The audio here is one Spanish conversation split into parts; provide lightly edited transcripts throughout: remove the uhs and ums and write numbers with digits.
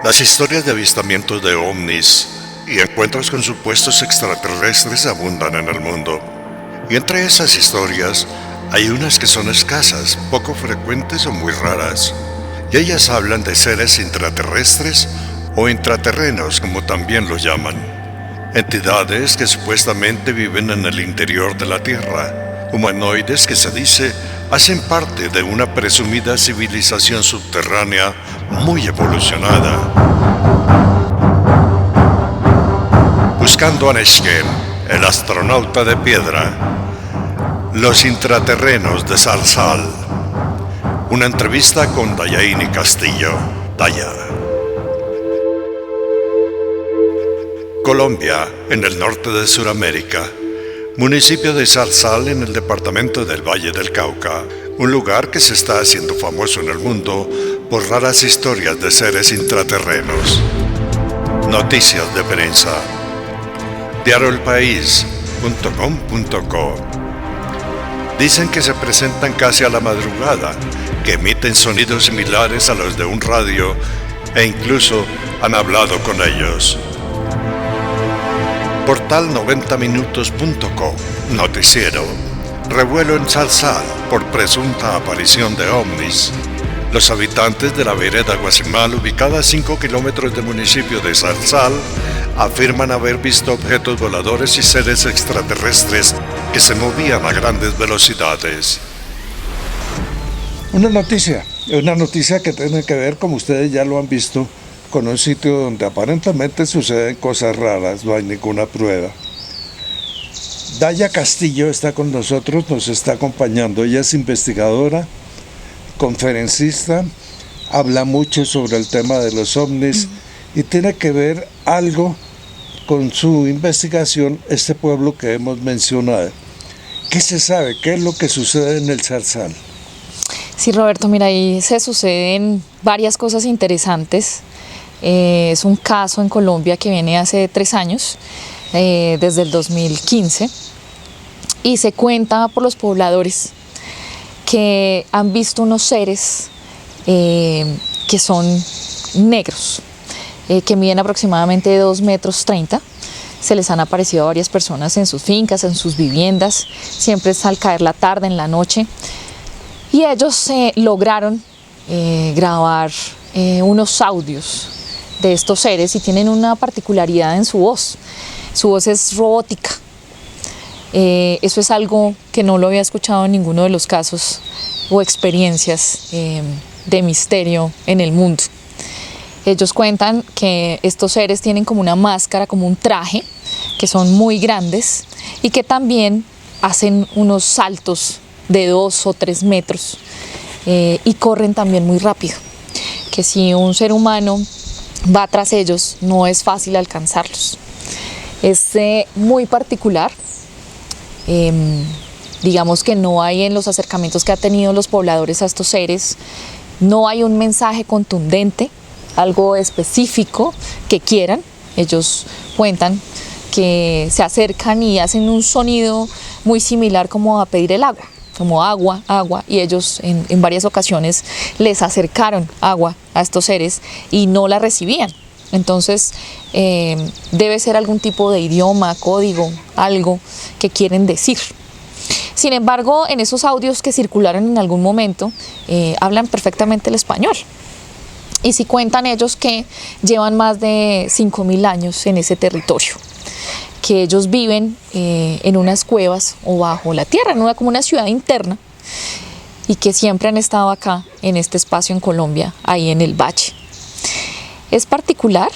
Las historias de avistamientos de ovnis y encuentros con supuestos extraterrestres abundan en el mundo. Y entre esas historias hay unas que son escasas, poco frecuentes o muy raras. Y ellas hablan de seres intraterrestres o intraterrenos, como también lo llaman. Entidades que supuestamente viven en el interior de la Tierra, humanoides que se dice hacen parte de una presumida civilización subterránea muy evolucionada. Buscando a Neshken, el astronauta de piedra. Los intraterrenos de Zarzal. Una entrevista con Dayaini Castillo. Daya. Colombia, en el norte de Sudamérica. Municipio de Zarzal en el departamento del Valle del Cauca, un lugar que se está haciendo famoso en el mundo por raras historias de seres intraterrenos. Noticias de prensa. diarioelpaís.com.co. Dicen que se presentan casi a la madrugada, que emiten sonidos similares a los de un radio e incluso han hablado con ellos. Portal 90minutos.co. Noticiero. Revuelo en Zarzal por presunta aparición de ovnis. Los habitantes de la vereda Guasimal, ubicada a 5 kilómetros del municipio de Zarzal, afirman haber visto objetos voladores y seres extraterrestres que se movían a grandes velocidades. Una noticia que tiene que ver, como ustedes ya lo han visto, con un sitio donde aparentemente suceden cosas raras, no hay ninguna prueba. Daya Castillo está con nosotros, nos está acompañando. Ella es investigadora, conferencista, habla mucho sobre el tema de los ovnis y tiene que ver algo con su investigación este pueblo que hemos mencionado. ¿Qué se sabe? ¿Qué es lo que sucede en el Zarzal? Sí, Roberto, mira, ahí se suceden varias cosas interesantes. Es un caso en Colombia que viene hace 3 años, desde el 2015, y se cuenta por los pobladores que han visto unos seres que son negros, que miden aproximadamente 2,30 metros. Se les han aparecido a varias personas en sus fincas, en sus viviendas, siempre es al caer la tarde, en la noche, y ellos lograron grabar unos audios de estos seres y tienen una particularidad en su voz. Su voz es robótica. Eso es algo que no lo había escuchado en ninguno de los casos o experiencias de misterio en el mundo. Ellos cuentan que estos seres tienen como una máscara, como un traje, que son muy grandes y que también hacen unos saltos de 2 o 3 metros y corren también muy rápido, que si un ser humano va tras ellos no es fácil alcanzarlos. Es muy particular. Digamos que no hay, en los acercamientos que han tenido los pobladores a estos seres, no hay un mensaje contundente, algo específico que quieran. Ellos cuentan que se acercan y hacen un sonido muy similar como a pedir el agua, como agua, agua, y ellos en varias ocasiones les acercaron agua a estos seres y no la recibían. Entonces debe ser algún tipo de idioma, código, algo que quieren decir. Sin embargo, en esos audios que circularon en algún momento, hablan perfectamente el español. Y sí cuentan ellos que llevan más de 5.000 años en ese territorio, que ellos viven en unas cuevas o bajo la tierra, como una ciudad interna, y que siempre han estado acá, en este espacio en Colombia, ahí en el valle. Es particular,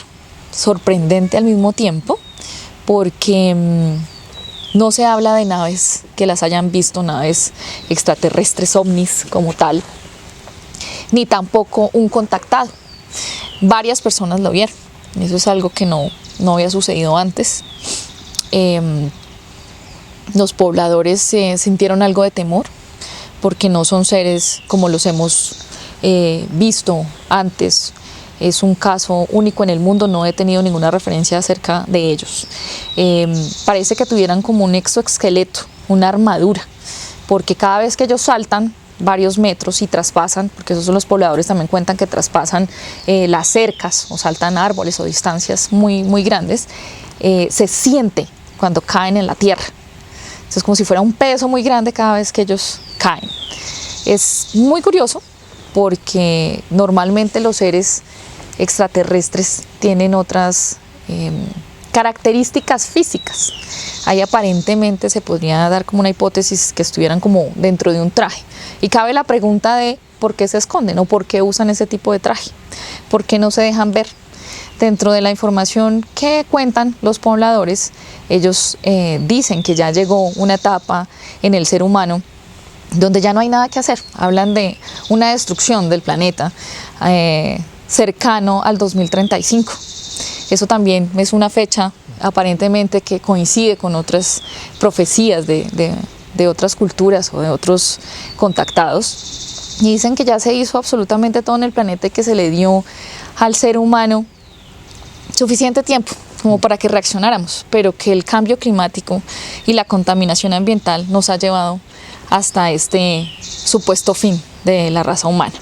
sorprendente al mismo tiempo, porque no se habla de naves que las hayan visto, naves extraterrestres, ovnis como tal, ni tampoco un contactado. Varias personas lo vieron. Eso es algo que no había sucedido antes. Los pobladores sintieron algo de temor porque no son seres como los hemos visto antes. Es un caso único en el mundo, no he tenido ninguna referencia acerca de ellos. Parece que tuvieran como un exoesqueleto, una armadura, porque cada vez que ellos saltan varios metros y traspasan, porque esos son los pobladores también cuentan que traspasan las cercas o saltan árboles o distancias muy, muy grandes, se siente cuando caen en la tierra. Entonces es como si fuera un peso muy grande cada vez que ellos caen. Es muy curioso porque normalmente los seres extraterrestres tienen otras características físicas. Ahí aparentemente se podría dar como una hipótesis que estuvieran como dentro de un traje. Y cabe la pregunta de por qué se esconden o por qué usan ese tipo de traje, por qué no se dejan ver. Dentro de la información que cuentan los pobladores, ellos dicen que ya llegó una etapa en el ser humano donde ya no hay nada que hacer. Hablan de una destrucción del planeta cercano al 2035. Eso también es una fecha aparentemente que coincide con otras profecías de otras culturas o de otros contactados. Y dicen que ya se hizo absolutamente todo en el planeta y que se le dio al ser humano suficiente tiempo como para que reaccionáramos, pero que el cambio climático y la contaminación ambiental nos ha llevado hasta este supuesto fin de la raza humana.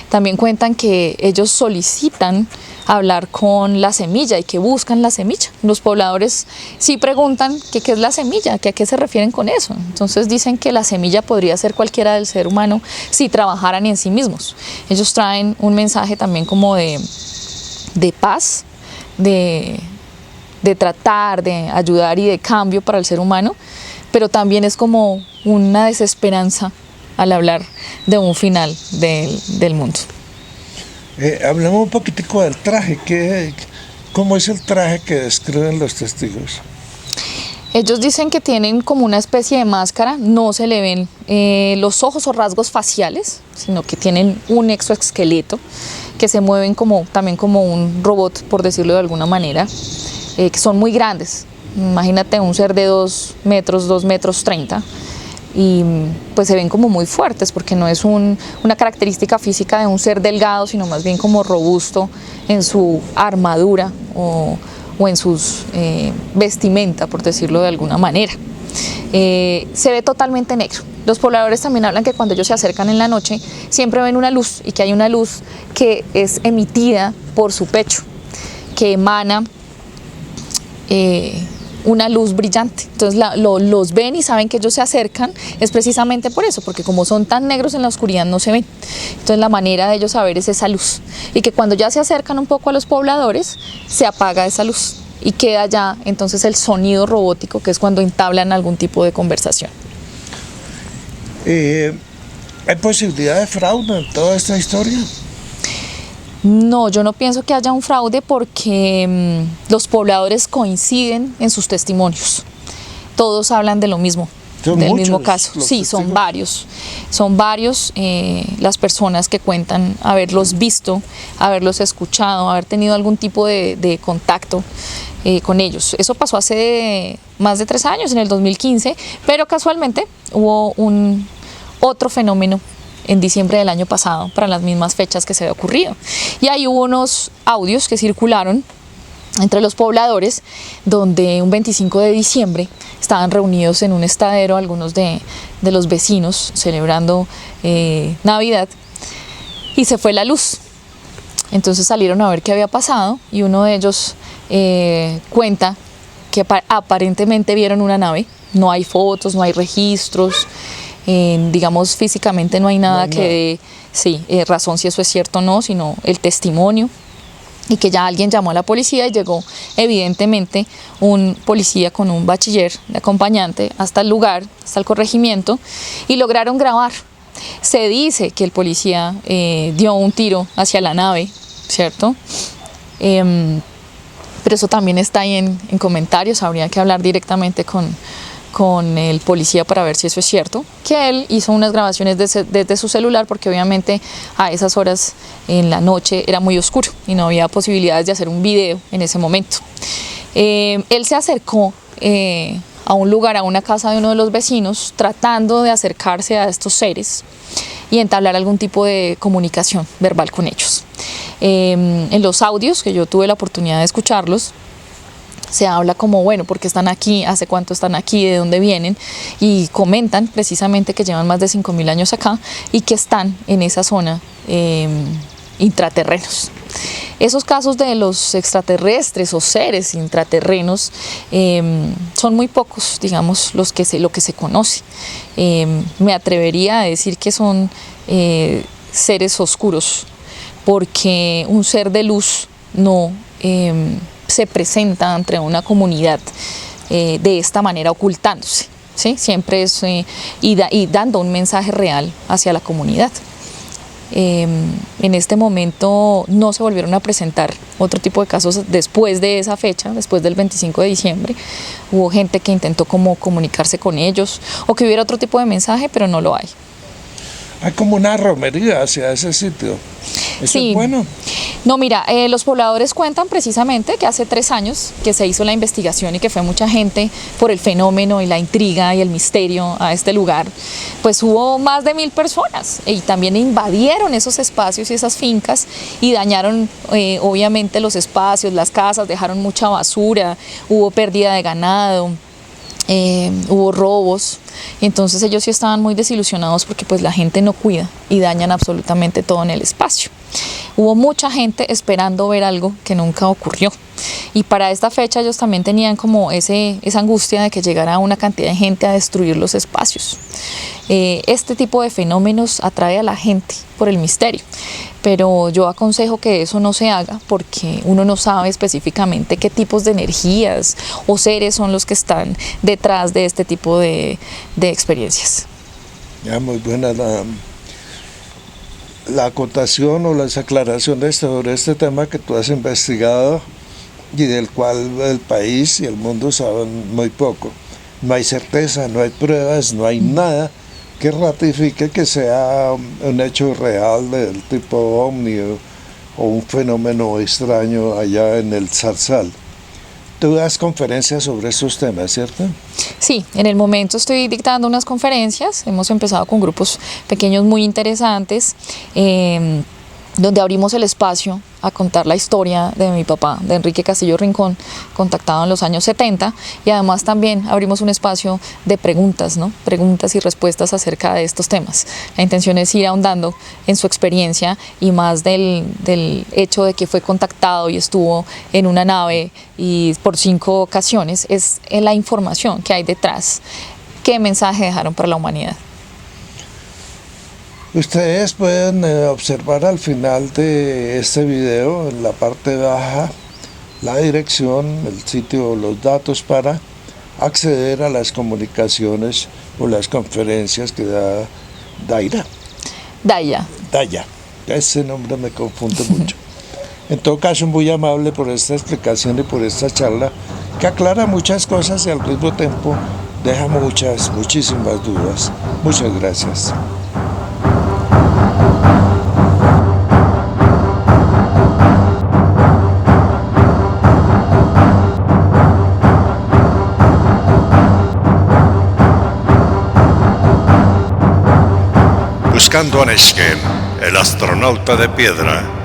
También cuentan que ellos solicitan hablar con la semilla y que buscan la semilla. Los pobladores sí preguntan que qué es la semilla, que a qué se refieren con eso. Entonces dicen que la semilla podría ser cualquiera del ser humano si trabajaran en sí mismos. Ellos traen un mensaje también como de paz, de tratar, de ayudar y de cambio para el ser humano, pero también es como una desesperanza al hablar de un final del mundo. Hablemos un poquitico del traje. ¿Cómo es el traje que describen los testigos? Ellos dicen que tienen como una especie de máscara, no se le ven los ojos o rasgos faciales, sino que tienen un exoesqueleto, que se mueven también como un robot, por decirlo de alguna manera, que son muy grandes. Imagínate un ser de 2 metros, 2 metros 30, y pues se ven como muy fuertes porque no es una característica física de un ser delgado, sino más bien como robusto en su armadura o en sus vestimenta, por decirlo de alguna manera. Se ve totalmente negro. Los pobladores también hablan que cuando ellos se acercan en la noche siempre ven una luz, y que hay una luz que es emitida por su pecho, que emana una luz brillante. Entonces los ven y saben que ellos se acercan, es precisamente por eso, porque como son tan negros en la oscuridad no se ven. Entonces la manera de ellos saber es esa luz, y que cuando ya se acercan un poco a los pobladores se apaga esa luz y queda ya entonces el sonido robótico, que es cuando entablan algún tipo de conversación. ¿Hay posibilidad de fraude en toda esta historia? No, yo no pienso que haya un fraude porque los pobladores coinciden en sus testimonios. Todos hablan de lo mismo, del mismo caso. Sí, son varios. Son varios las personas que cuentan haberlos visto, haberlos escuchado, haber tenido algún tipo de contacto con ellos. Eso pasó hace más de 3 años, en el 2015, pero casualmente hubo otro fenómeno en diciembre del año pasado, para las mismas fechas que se había ocurrido. Y ahí hubo unos audios que circularon entre los pobladores, donde un 25 de diciembre estaban reunidos en un estadero algunos de los vecinos celebrando Navidad, y se fue la luz. Entonces salieron a ver qué había pasado, y uno de ellos cuenta que aparentemente vieron una nave. No hay fotos, no hay registros, digamos físicamente no hay nada que dé razón si eso es cierto o no, sino el testimonio, y que ya alguien llamó a la policía y llegó evidentemente un policía con un bachiller de acompañante hasta el lugar, hasta el corregimiento, y lograron grabar. Se dice que el policía dio un tiro hacia la nave, ¿cierto? Pero eso también está ahí en comentarios. Habría que hablar directamente con el policía para ver si eso es cierto, que él hizo unas grabaciones desde su celular, porque obviamente a esas horas en la noche era muy oscuro y no había posibilidades de hacer un video en ese momento. Él se acercó a un lugar, a una casa de uno de los vecinos, tratando de acercarse a estos seres y entablar algún tipo de comunicación verbal con ellos. En los audios, que yo tuve la oportunidad de escucharlos, Se habla como, bueno, ¿por qué están aquí? ¿Hace cuánto están aquí? ¿De dónde vienen? Y comentan precisamente que llevan más de 5.000 años acá y que están en esa zona intraterrenos. Esos casos de los extraterrestres o seres intraterrenos son muy pocos, digamos, lo que se conoce. Me atrevería a decir que son seres oscuros, porque un ser de luz no se presenta ante una comunidad de esta manera ocultándose, ¿sí? Siempre es y dando un mensaje real hacia la comunidad. En este momento no se volvieron a presentar otro tipo de casos después de esa fecha, después del 25 de diciembre. Hubo gente que intentó como comunicarse con ellos o que hubiera otro tipo de mensaje, pero no lo hay. Hay como una romería hacia ese sitio. ¿Eso Sí. es bueno? No, mira, los pobladores cuentan precisamente que hace 3 años que se hizo la investigación y que fue mucha gente por el fenómeno y la intriga y el misterio a este lugar. Pues hubo más de 1.000 personas y también invadieron esos espacios y esas fincas y dañaron obviamente los espacios, las casas, dejaron mucha basura, hubo pérdida de ganado. Hubo robos, entonces ellos sí estaban muy desilusionados porque pues la gente no cuida y dañan absolutamente todo en el espacio. Hubo mucha gente esperando ver algo que nunca ocurrió y para esta fecha ellos también tenían como esa angustia de que llegara una cantidad de gente a destruir los espacios. Este tipo de fenómenos atrae a la gente por el misterio, pero yo aconsejo que eso no se haga porque uno no sabe específicamente qué tipos de energías o seres son los que están detrás de este tipo de experiencias. Ya, muy buena la acotación o las aclaraciones sobre este tema que tú has investigado y del cual el país y el mundo saben muy poco. No hay certeza, no hay pruebas, no hay nada que ratifique que sea un hecho real del tipo ovni o un fenómeno extraño allá en el Zarzal. Tú das conferencias sobre estos temas, ¿cierto? Sí, en el momento estoy dictando unas conferencias, hemos empezado con grupos pequeños muy interesantes, donde abrimos el espacio a contar la historia de mi papá, de Enrique Castillo Rincón, contactado en los años 70, y además también abrimos un espacio de preguntas, ¿no? Preguntas y respuestas acerca de estos temas. La intención es ir ahondando en su experiencia y más del hecho de que fue contactado y estuvo en una nave y por 5 ocasiones, es en la información que hay detrás. ¿Qué mensaje dejaron para la humanidad? Ustedes pueden observar al final de este video, en la parte baja, la dirección, el sitio, los datos para acceder a las comunicaciones o las conferencias que da Daira. Daya. Daya, ese nombre me confunde mucho. En todo caso, muy amable por esta explicación y por esta charla que aclara muchas cosas y al mismo tiempo deja muchísimas dudas. Muchas gracias. Buscando a Neshken, el astronauta de piedra.